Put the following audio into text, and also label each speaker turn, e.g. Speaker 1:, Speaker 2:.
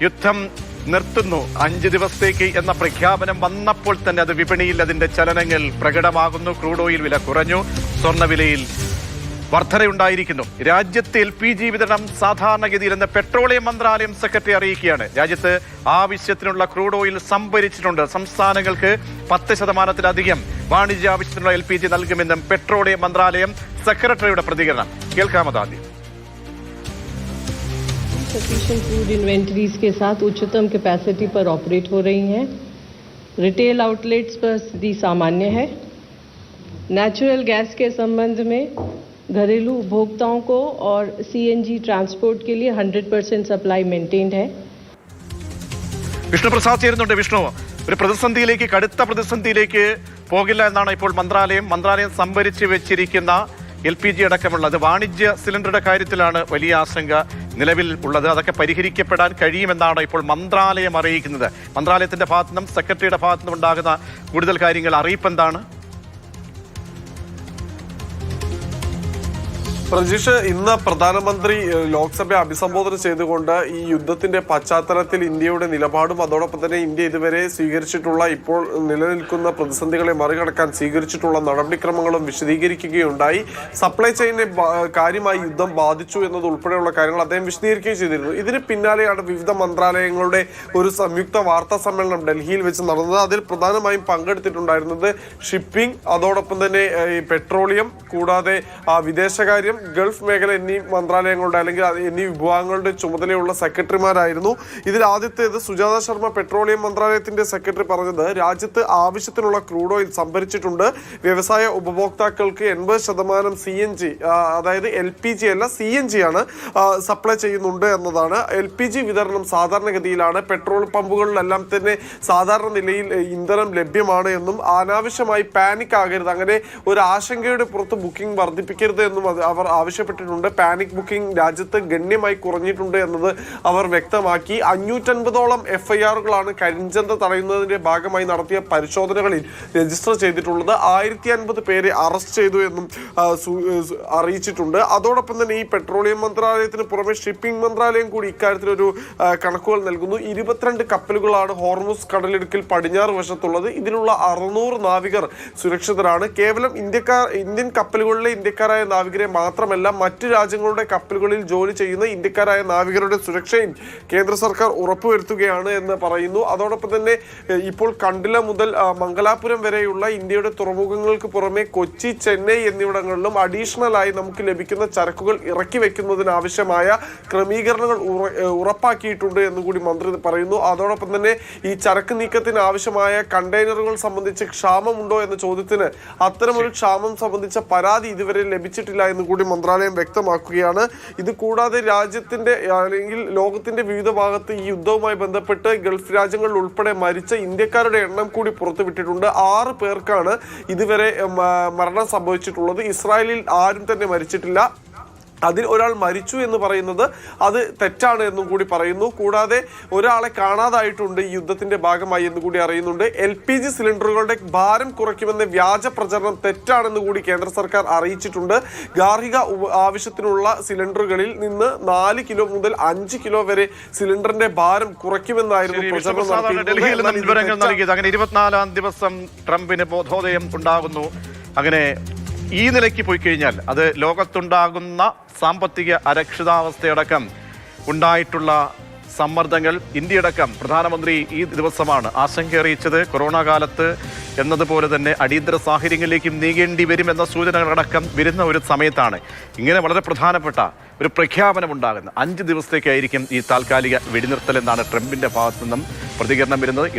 Speaker 1: യുദ്ധം നിർത്തുന്നു 5 ദിവസത്തേക്ക് എന്ന പ്രഖ്യാപനം വന്നപ്പോൾ തന്നെ അത് വിപണിയിൽ അതിന്റെ ചലനങ്ങൾ പ്രകടമാകുന്നു. ക്രൂഡ് ഓയിൽ വില കുറഞ്ഞു, സ്വർണ്ണവിലയിൽ വർധനയുണ്ടായിരിക്കുന്നു. രാജ്യത്ത് LPG വിതരണം സാധാരണഗതിയിലെന്ന് പെട്രോളിയം മന്ത്രാലയം സെക്രട്ടറി അറിയിക്കുകയാണ്. രാജ്യത്ത് ആവശ്യത്തിനുള്ള ക്രൂഡ് ഓയിൽ സംഭരിച്ചിട്ടുണ്ട്. സംസ്ഥാനങ്ങൾക്ക് 10%-ലധികം വാണിജ്യ ആവശ്യത്തിനുള്ള LPG നൽകുമെന്നും പെട്രോളിയം മന്ത്രാലയം സെക്രട്ടറിയുടെ പ്രതികരണം കേൾക്കാമതാദ്യം.
Speaker 2: सफिशिएंट क्रूड इन्वेंटरीज के साथ उच्चतम कैपेसिटी पर ऑपरेट हो रही हैं. रिटेल आउटलेट्स पर स्थिति सामान्य है. नेचुरल गैस के संबंध में घरेलू उपभोक्ताओं को और CNG ट्रांसपोर्ट के लिए 100% सप्लाई मेंटेन्ड है.
Speaker 1: വിഷ്ണു പ്രസാദ് ചേരുന്നുണ്ട്. വിഷ്ണു, ഒരു പ്രതിസന്ധിയിലേക്ക്, കടുത്ത പ്രതിസന്ധിയിലേക്ക് പോകില്ല എന്നാണ് ഇപ്പോൾ മന്ത്രാലയം സംഭരിച്ചു വെച്ചിരിക്കുന്ന LPG അടക്കമുള്ളത്. വാണിജ്യ സിലിണ്ടറുടെ കാര്യത്തിലാണ് വലിയ ആശങ്ക നിലവിൽ ഉള്ളത്. അതൊക്കെ പരിഹരിക്കപ്പെടാൻ കഴിയുമെന്നാണ് ഇപ്പോൾ മന്ത്രാലയം അറിയിക്കുന്നത്. മന്ത്രാലയത്തിന്റെ ഭാഗത്തുനിന്നും സെക്രട്ടറിയുടെ ഭാഗത്തുനിന്നും ഉണ്ടാകുന്ന കൂടുതൽ കാര്യങ്ങൾ അറിയിപ്പ് എന്താണ്?
Speaker 3: പ്രജീഷ്, ഇന്ന് പ്രധാനമന്ത്രി ലോക്സഭയെ അഭിസംബോധന ചെയ്തുകൊണ്ട് ഈ യുദ്ധത്തിന്റെ പശ്ചാത്തലത്തിൽ ഇന്ത്യയുടെ നിലപാടും അതോടൊപ്പം തന്നെ ഇന്ത്യ ഇതുവരെ സ്വീകരിച്ചിട്ടുള്ള, ഇപ്പോൾ നിലനിൽക്കുന്ന പ്രതിസന്ധികളെ മറികടക്കാൻ സ്വീകരിച്ചിട്ടുള്ള നടപടിക്രമങ്ങളും വിശദീകരിക്കുകയുണ്ടായി. സപ്ലൈ ചെയിനെ കാര്യമായി യുദ്ധം ബാധിച്ചു എന്നത് ഉൾപ്പെടെയുള്ള കാര്യങ്ങൾ അദ്ദേഹം വിശദീകരിക്കുകയും ചെയ്തിരുന്നു. ഇതിന് പിന്നാലെയാണ് വിവിധ മന്ത്രാലയങ്ങളുടെ ഒരു സംയുക്ത വാർത്താ സമ്മേളനം ഡൽഹിയിൽ വെച്ച് നടന്നത്. അതിൽ പ്രധാനമായും പങ്കെടുത്തിട്ടുണ്ടായിരുന്നത് ഷിപ്പിംഗ്, അതോടൊപ്പം തന്നെ പെട്രോളിയം, കൂടാതെ വിദേശകാര്യം, ഗൾഫ് മേഖല എന്നീ മന്ത്രാലയങ്ങളുടെ അല്ലെങ്കിൽ എന്നീ വിഭാഗങ്ങളുടെ ചുമതലയുള്ള സെക്രട്ടറിമാരായിരുന്നു. ഇതിൽ ആദ്യത്തേത് സുജാത ശർമ്മ, പെട്രോളിയം മന്ത്രാലയത്തിന്റെ സെക്രട്ടറി പറഞ്ഞത്, രാജ്യത്ത് ആവശ്യത്തിനുള്ള ക്രൂഡ് ഓയിൽ സംഭരിച്ചിട്ടുണ്ട്. വ്യവസായ ഉപഭോക്താക്കൾക്ക് 80% CNG, അതായത് LPG അല്ല CNG ആണ് സപ്ലൈ ചെയ്യുന്നുണ്ട് എന്നതാണ്. LPG വിതരണം സാധാരണഗതിയിലാണ്. പെട്രോൾ പമ്പുകളിലെല്ലാം തന്നെ സാധാരണ നിലയിൽ ഇന്ധനം ലഭ്യമാണ് എന്നും അനാവശ്യമായി പാനിക് ആകരുത്, അങ്ങനെ ഒരു ആശങ്കയുടെ പുറത്ത് ബുക്കിംഗ് വർദ്ധിപ്പിക്കരുത് എന്നും അവർ ആവശ്യപ്പെട്ടിട്ടുണ്ട്. പാനിക് ബുക്കിംഗ് രാജ്യത്ത് ഗണ്യമായി കുറഞ്ഞിട്ടുണ്ട് എന്നത് അവർ വ്യക്തമാക്കി. 550ഓളം FIRകളാണ് കരിഞ്ചന്ത തടയുന്നതിന്റെ ഭാഗമായി നടത്തിയ പരിശോധനകളിൽ രജിസ്റ്റർ ചെയ്തിട്ടുള്ളത്. 1050 പേരെ അറസ്റ്റ് ചെയ്തു എന്നും അറിയിച്ചിട്ടുണ്ട്. അതോടൊപ്പം തന്നെ ഈ പെട്രോളിയം മന്ത്രാലയത്തിന് പുറമെ ഷിപ്പിംഗ് മന്ത്രാലയം കൂടി ഇക്കാര്യത്തിലൊരു കണക്കുകൾ നൽകുന്നു. 22 കപ്പലുകളാണ് ഹോർമുസ് കടലിടുക്കിൽ പടിഞ്ഞാറ് വശത്തുള്ളത്. ഇതിലുള്ള 600 നാവികർ സുരക്ഷിതരാണ്. കേവലം ഇന്ത്യൻ കപ്പലുകളിലെ ഇന്ത്യക്കാരായ നാവികരെ മാത്രമല്ല, മറ്റു രാജ്യങ്ങളുടെ കപ്പലുകളിൽ ജോലി ചെയ്യുന്ന ഇന്ത്യക്കാരായ നാവികരുടെ സുരക്ഷയും കേന്ദ്ര സർക്കാർ ഉറപ്പുവരുത്തുകയാണ് എന്ന് പറയുന്നു. അതോടൊപ്പം തന്നെ ഇപ്പോൾ കണ്ടില മുതൽ മംഗലാപുരം വരെയുള്ള ഇന്ത്യയുടെ തുറമുഖങ്ങൾക്ക് പുറമെ കൊച്ചി, ചെന്നൈ എന്നിവിടങ്ങളിലും അഡീഷണലായി നമുക്ക് ലഭിക്കുന്ന ചരക്കുകൾ ഇറക്കി വെക്കുന്നതിനാവശ്യമായ ക്രമീകരണങ്ങൾ ഉറപ്പാക്കിയിട്ടുണ്ട് എന്നുകൂടി മന്ത്രി പറയുന്നു. അതോടൊപ്പം തന്നെ ഈ ചരക്ക് നീക്കത്തിന് ആവശ്യമായ കണ്ടെയ്നറുകൾ സംബന്ധിച്ച് ക്ഷാമമുണ്ടോ എന്ന ചോദ്യത്തിന് അത്തരമൊരു ക്ഷാമം സംബന്ധിച്ച പരാതി ഇതുവരെ ലഭിച്ചിട്ടില്ല എന്ന് കൂടി മന്ത്രാലയം വ്യക്തമാക്കുകയാണ്. ഇത് കൂടാതെ രാജ്യത്തിന്റെ അല്ലെങ്കിൽ ലോകത്തിന്റെ വിവിധ ഭാഗത്ത് ഈ യുദ്ധവുമായി ബന്ധപ്പെട്ട് ഗൾഫ് രാജ്യങ്ങളിൽ ഉൾപ്പെടെ മരിച്ച ഇന്ത്യക്കാരുടെ എണ്ണം കൂടി പുറത്തുവിട്ടിട്ടുണ്ട്. 6 പേർക്കാണ് ഇതുവരെ മരണം സംഭവിച്ചിട്ടുള്ളത്. ഇസ്രായേലിൽ ആരും തന്നെ മരിച്ചിട്ടില്ല. അതിൽ ഒരാൾ മരിച്ചു എന്ന് പറയുന്നത് അത് തെറ്റാണ് എന്നും കൂടി പറയുന്നു. കൂടാതെ ഒരാളെ കാണാതായിട്ടുണ്ട് ഈ യുദ്ധത്തിന്റെ ഭാഗമായി എന്ന് കൂടി അറിയുന്നുണ്ട്. LPG സിലിണ്ടറുകളുടെ ഭാരം കുറയ്ക്കുമെന്ന വ്യാജ പ്രചരണം തെറ്റാണെന്ന് കൂടി കേന്ദ്ര സർക്കാർ അറിയിച്ചിട്ടുണ്ട്. ഗാർഹിക ആവശ്യത്തിനുള്ള സിലിണ്ടറുകളിൽ നിന്ന് 4 കിലോ മുതൽ 5 കിലോ വരെ സിലിണ്ടറിന്റെ ഭാരം കുറയ്ക്കുമെന്നായിരുന്നു പ്രചരണം
Speaker 1: നടത്തിയത്. അങ്ങനെ 24-ാം ദിവസം ട്രംപിന് ബോധോദയം ഉണ്ടാകുന്നു. അങ്ങനെ ഈ നിലയ്ക്ക് പോയി കഴിഞ്ഞാൽ അത് ലോകത്തുണ്ടാകുന്ന സാമ്പത്തിക അരക്ഷിതാവസ്ഥയടക്കം ഉണ്ടായിട്ടുള്ള സമ്മർദ്ദങ്ങൾ, ഇന്ത്യയടക്കം പ്രധാനമന്ത്രി ഈ ദിവസമാണ് ആശങ്ക അറിയിച്ചത്. കൊറോണ കാലത്ത് എന്നതുപോലെ തന്നെ അടിയന്തര സാഹചര്യങ്ങളിലേക്കും നീങ്ങേണ്ടി വരുമെന്ന സൂചനകളടക്കം വരുന്ന ഒരു സമയത്താണ് ഇങ്ങനെ വളരെ പ്രധാനപ്പെട്ട ഒരു പ്രഖ്യാപനം ഉണ്ടാകുന്നത്. 5 ദിവസത്തേക്കായിരിക്കും ഈ താൽക്കാലിക വെടിനിർത്തൽ എന്നാണ് ട്രംപിന്റെ ഭാഗത്തു നിന്നും പ്രതികരണം വരുന്നത്.